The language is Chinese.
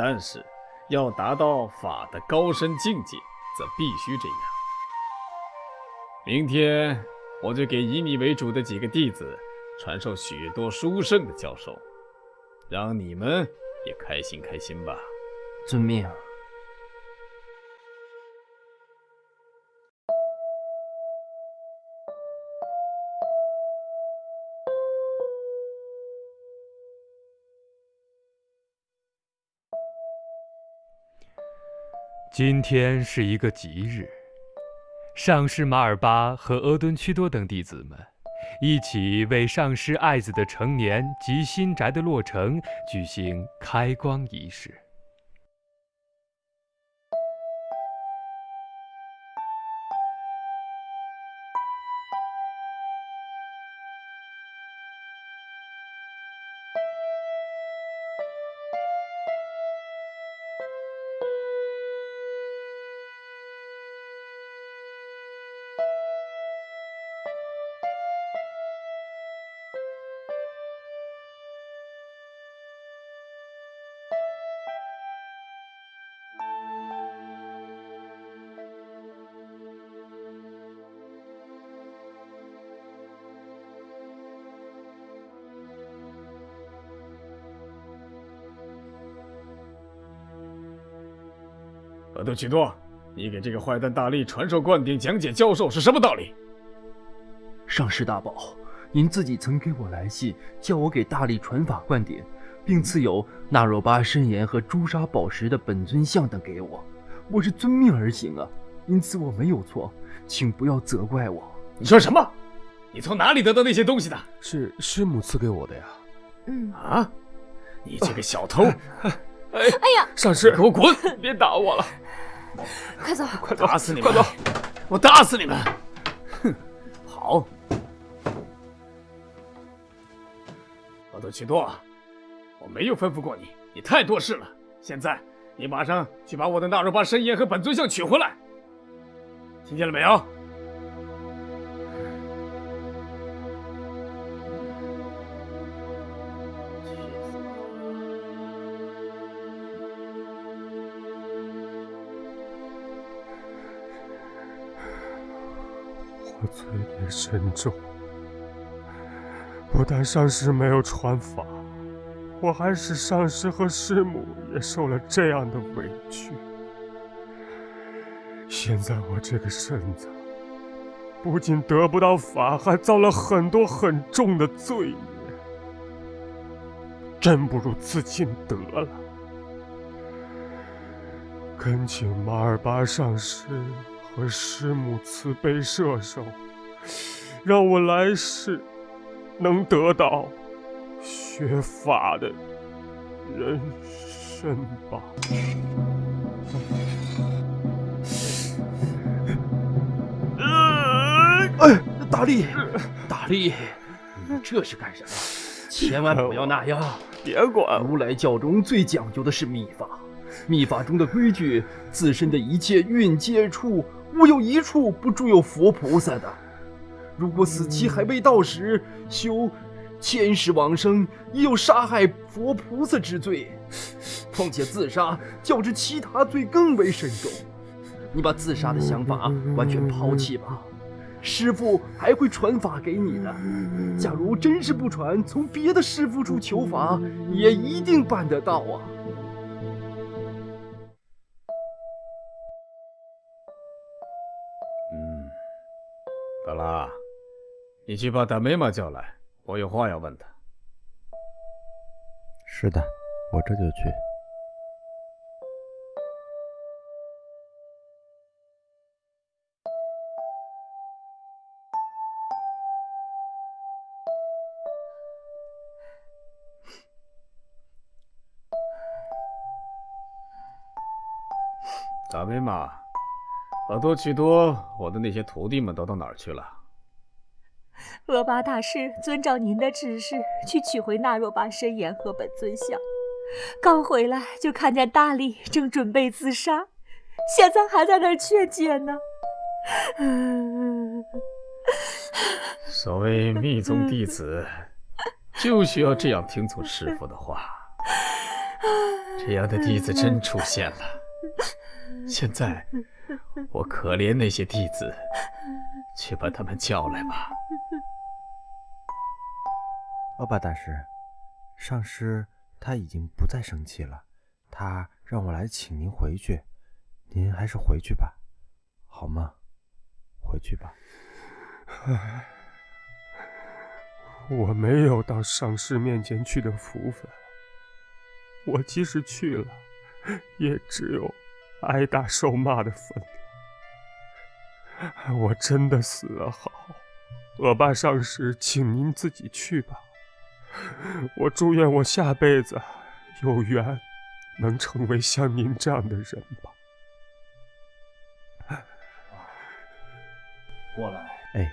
但是要达到法的高深境界，则必须这样。明天我就给以你为主的几个弟子传授许多殊胜的教授，让你们也开心开心吧。遵命。今天是一个吉日，上师马尔巴和额敦屈多等弟子们一起为上师爱子的成年及新宅的落成举行开光仪式。额顿屈多，你给这个坏蛋大力传授灌顶讲解教授是什么道理？上师大宝，您自己曾给我来信，叫我给大力传法灌顶，并赐有纳若巴深岩和朱砂宝石的本尊像等给我，我是遵命而行啊，因此我没有错，请不要责怪我。你说什么？你从哪里得到那些东西的？是师母赐给我的呀。啊！你这个小偷！哎呀！上师，给我滚！别打我了！快走！快走！打死你们！快走！我打死你们！哼！好。额顿屈多，我没有吩咐过你，你太多事了。现在你马上去把我的纳若巴深岩和本尊像取回来，听见了没有？我罪孽深重，不但上师没有传法，我还使上师和师母也受了这样的委屈。现在我这个身子不仅得不到法，还遭了很多很重的罪孽，真不如自尽得了。恳请马尔巴上师和师母慈悲摄受，让我来世能得到学法的人身吧。大力，大力，你这是干什么？千万不要那样！别管我！如来教中最讲究的是密法，密法中的规矩，自身的一切运接处，无有一处不住有佛菩萨的。如果死期还未到时，修千世往生，也有杀害佛菩萨之罪。况且自杀，较之其他罪更为慎重。你把自杀的想法完全抛弃吧。师父还会传法给你的，假如真是不传，从别的师父处求法，也一定办得到啊。法拉，你去把达梅玛叫来，我有话要问他。是的，我这就去。达梅玛，额多屈多，我的那些徒弟们都到哪儿去了？额巴大师遵照您的指示去取回纳若巴深岩和本尊像，刚回来就看见大力正准备自杀，现在还在那儿劝解呢。所谓密宗弟子，就需要这样听从师父的话。这样的弟子真出现了。现在，我可怜那些弟子，去把他们叫来吧。恶霸大师，上师他已经不再生气了，他让我来请您回去，您还是回去吧，好吗？回去吧。唉，我没有到上师面前去的福分，我即使去了，也只有挨打受骂的份了。我真的死了好，恶霸上师，请您自己去吧。我祝愿我下辈子有缘能成为像您这样的人吧。过来。哎。